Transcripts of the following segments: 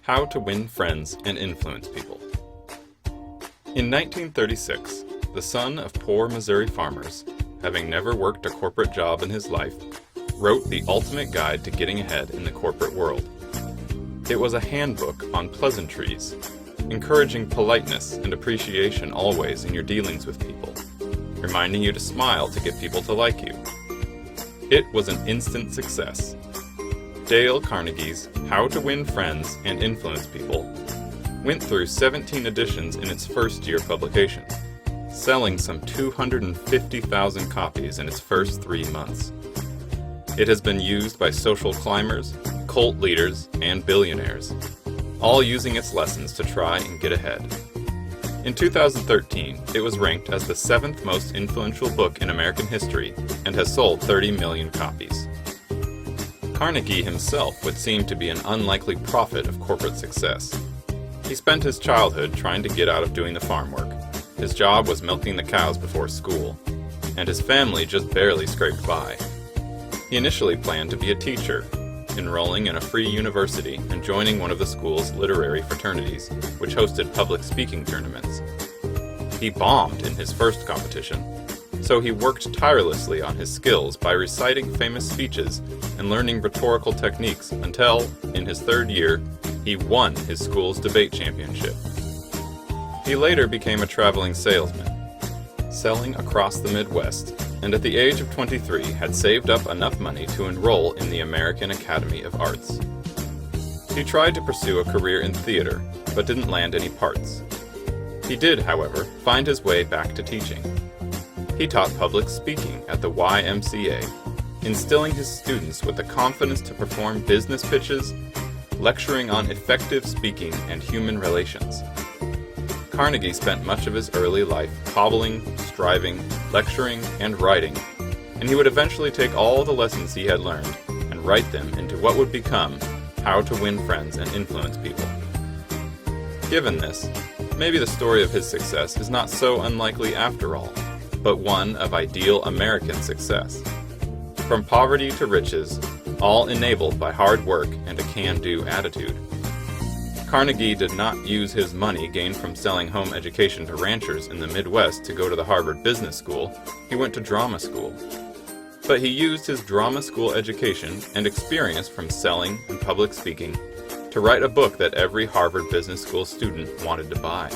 How to Win Friends and Influence People. In 1936, the son of poor Missouri farmers, having never worked a corporate job in his life, wrote the ultimate guide to getting ahead in the corporate world. It was a handbook on pleasantries, encouraging politeness and appreciation always in your dealings with people, reminding you to smile to get people to like you. It was an instant success. Dale Carnegie's How to Win Friends and Influence People went through 17 editions in its first year publication, selling some 250,000 copies in its first 3 months. It has been used by social climbers, cult leaders, and billionaires, all using its lessons to try and get ahead. In 2013, it was ranked as the 7th most influential book in American history and has sold 30 million copies. Carnegie himself would seem to be an unlikely prophet of corporate success. He spent his childhood trying to get out of doing the farm work. His job was milking the cows before school, and his family just barely scraped by. He initially planned to be a teacher, enrolling in a free university and joining one of the school's literary fraternities, which hosted public speaking tournaments. He bombed in his first competition, so he worked tirelessly on his skills by reciting famous speeches and learning rhetorical techniques until, in his 3rd year, he won his school's debate championship. He later became a traveling salesman, selling across the Midwest, and at the age of 23 had saved up enough money to enroll in the American Academy of Arts. He tried to pursue a career in theater, but didn't land any parts. He did, however, find his way back to teaching. He taught public speaking at the YMCA, instilling his students with the confidence to perform business pitches, lecturing on effective speaking and human relations. Carnegie spent much of his early life cobbling, striving, lecturing, and writing, and he would eventually take all the lessons he had learned and write them into what would become How to Win Friends and Influence People. Given this, maybe the story of his success is not so unlikely after all, but one of ideal American success. From poverty to riches, all enabled by hard work and a can-do attitude. Carnegie did not use his money gained from selling home education to ranchers in the Midwest to go to the Harvard Business School. He went to drama school. But he used his drama school education and experience from selling and public speaking to write a book that every Harvard Business School student wanted to buy.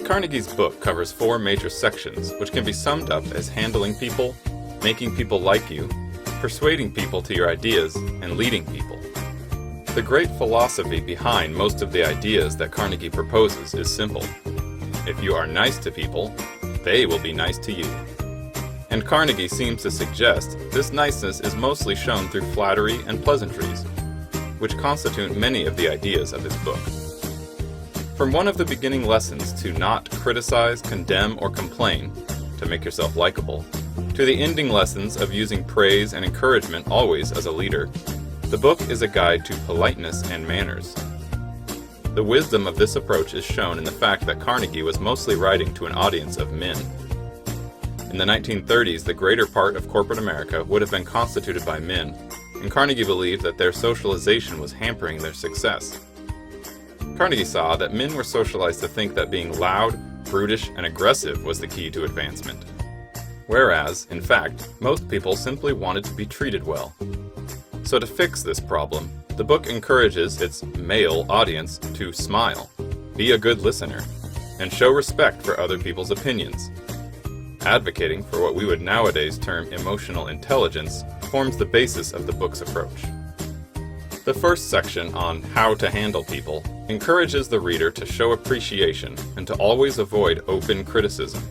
Carnegie's book covers 4 major sections, which can be summed up as handling people, making people like you, persuading people to your ideas, and leading people. The great philosophy behind most of the ideas that Carnegie proposes is simple. If you are nice to people, they will be nice to you. And Carnegie seems to suggest this niceness is mostly shown through flattery and pleasantries, which constitute many of the ideas of his book. From one of the beginning lessons to not criticize, condemn, or complain to make yourself likable, to the ending lessons of using praise and encouragement always as a leader, the book is a guide to politeness and manners. The wisdom of this approach is shown in the fact that Carnegie was mostly writing to an audience of men. In the 1930s, the greater part of corporate America would have been constituted by men, and Carnegie believed that their socialization was hampering their success. Carnegie saw that men were socialized to think that being loud, brutish, and aggressive was the key to advancement. Whereas, in fact, most people simply wanted to be treated well. So to fix this problem, the book encourages its male audience to smile, be a good listener, and show respect for other people's opinions. Advocating for what we would nowadays term emotional intelligence forms the basis of the book's approach. The first section on how to handle people encourages the reader to show appreciation and to always avoid open criticism.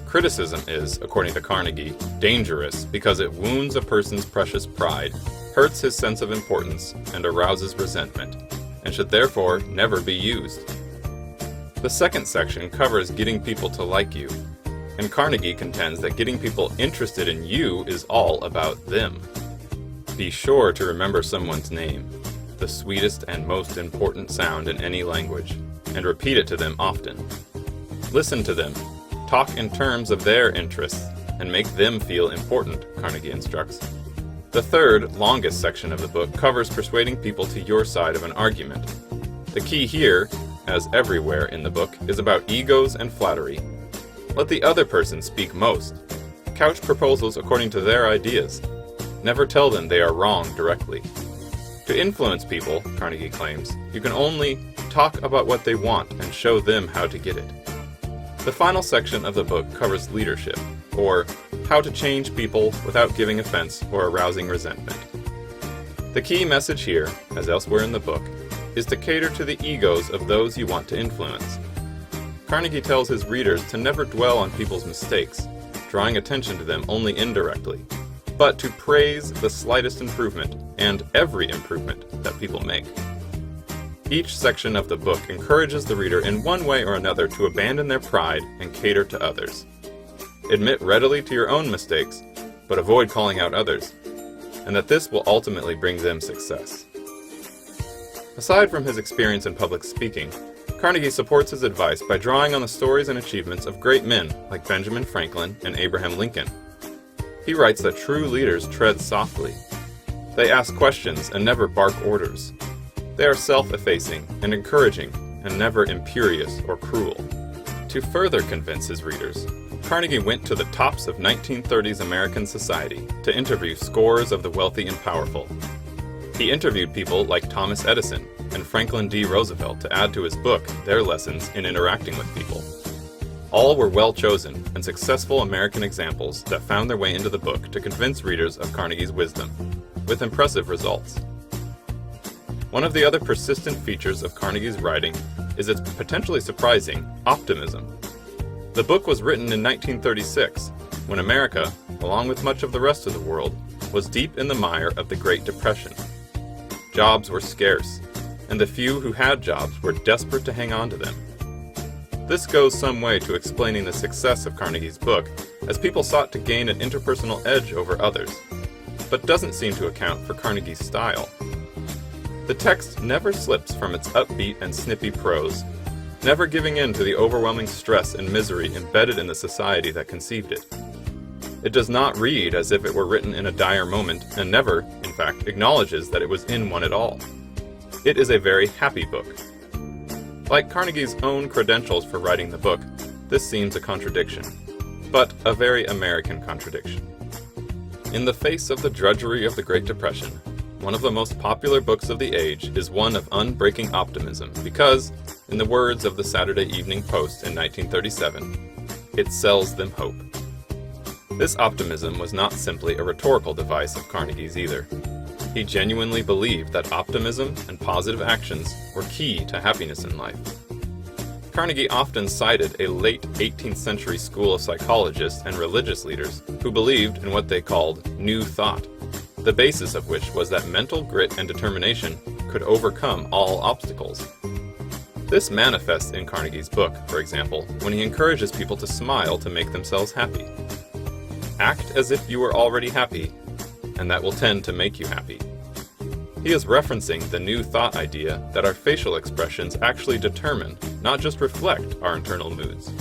Criticism is, according to Carnegie, dangerous because it wounds a person's precious pride, hurts his sense of importance, and arouses resentment, and should therefore never be used. The second section covers getting people to like you, and Carnegie contends that getting people interested in you is all about them. Be sure to remember someone's name, the sweetest and most important sound in any language, and repeat it to them often. Listen to them, talk in terms of their interests, and make them feel important, Carnegie instructs. The third, longest section of the book covers persuading people to your side of an argument. The key here, as everywhere in the book, is about egos and flattery. Let the other person speak most. Couch proposals according to their ideas. Never tell them they are wrong directly. To influence people, Carnegie claims, you can only talk about what they want and show them how to get it. The final section of the book covers leadership, or how to change people without giving offense or arousing resentment. The key message here, as elsewhere in the book, is to cater to the egos of those you want to influence. Carnegie tells his readers to never dwell on people's mistakes, drawing attention to them only indirectly, but to praise the slightest improvement and every improvement that people make. Each section of the book encourages the reader in one way or another to abandon their pride and cater to others. Admit readily to your own mistakes, but avoid calling out others, and that this will ultimately bring them success. Aside from his experience in public speaking, Carnegie supports his advice by drawing on the stories and achievements of great men like Benjamin Franklin and Abraham Lincoln. He writes that true leaders tread softly. They ask questions and never bark orders. They are self-effacing and encouraging and never imperious or cruel. To further convince his readers, Carnegie went to the tops of 1930s American society to interview scores of the wealthy and powerful. He interviewed people like Thomas Edison and Franklin D. Roosevelt to add to his book their lessons in interacting with people. All were well-chosen and successful American examples that found their way into the book to convince readers of Carnegie's wisdom, with impressive results. One of the other persistent features of Carnegie's writing is its potentially surprising optimism. The book was written in 1936, when America, along with much of the rest of the world, was deep in the mire of the Great Depression. Jobs were scarce, and the few who had jobs were desperate to hang on to them. This goes some way to explaining the success of Carnegie's book, as people sought to gain an interpersonal edge over others, but doesn't seem to account for Carnegie's style. The text never slips from its upbeat and snippy prose, never giving in to the overwhelming stress and misery embedded in the society that conceived it. It does not read as if it were written in a dire moment, and never, in fact, acknowledges that it was in one at all. It is a very happy book. Like Carnegie's own credentials for writing the book, this seems a contradiction, but a very American contradiction. In the face of the drudgery of the Great Depression, one of the most popular books of the age is one of unbreaking optimism because, in the words of the Saturday Evening Post in 1937, it sells them hope. This optimism was not simply a rhetorical device of Carnegie's either. He genuinely believed that optimism and positive actions were key to happiness in life. Carnegie often cited a late 18th century school of psychologists and religious leaders who believed in what they called New Thought, the basis of which was that mental grit and determination could overcome all obstacles. This manifests in Carnegie's book, for example, when he encourages people to smile to make themselves happy. Act as if you were already happy, and that will tend to make you happy. He is referencing the New Thought idea that our facial expressions actually determine, not just reflect, our internal moods.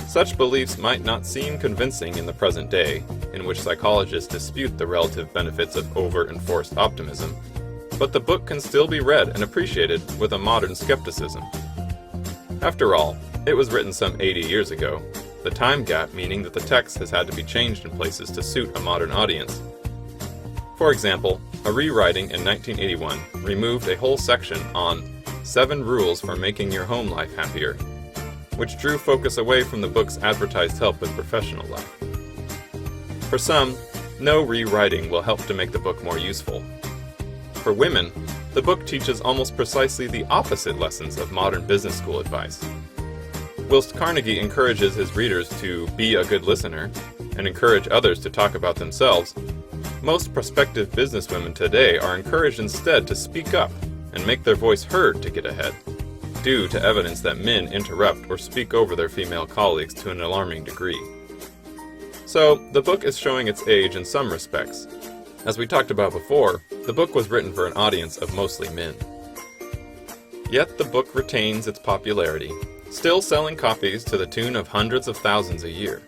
Such beliefs might not seem convincing in the present day, in which psychologists dispute the relative benefits of over-enforced optimism, but the book can still be read and appreciated with a modern skepticism. After all, it was written some 80 years ago, the time gap meaning that the text has had to be changed in places to suit a modern audience. For example, a rewriting in 1981 removed a whole section on 7 rules for making your home life happier, which drew focus away from the book's advertised help with professional life. For some, no rewriting will help to make the book more useful. For women, the book teaches almost precisely the opposite lessons of modern business school advice. Whilst Carnegie encourages his readers to be a good listener and encourage others to talk about themselves, most prospective businesswomen today are encouraged instead to speak up and make their voice heard to get ahead, due to evidence that men interrupt or speak over their female colleagues to an alarming degree. So, the book is showing its age in some respects. As we talked about before, the book was written for an audience of mostly men. Yet the book retains its popularity, still selling copies to the tune of hundreds of thousands a year.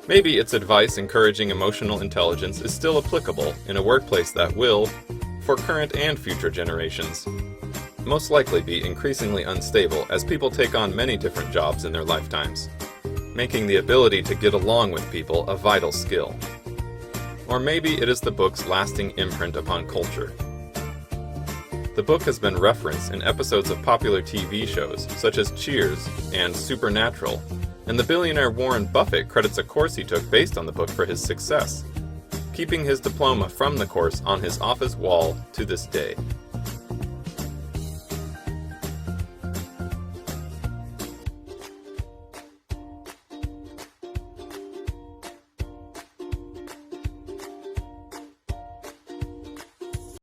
Maybe its advice encouraging emotional intelligence is still applicable in a workplace that will, for current and future generations, most likely be increasingly unstable as people take on many different jobs in their lifetimes, making the ability to get along with people a vital skill. Or maybe it is the book's lasting imprint upon culture. The book has been referenced in episodes of popular TV shows such as Cheers and Supernatural, and the billionaire Warren Buffett credits a course he took based on the book for his success, keeping his diploma from the course on his office wall to this day.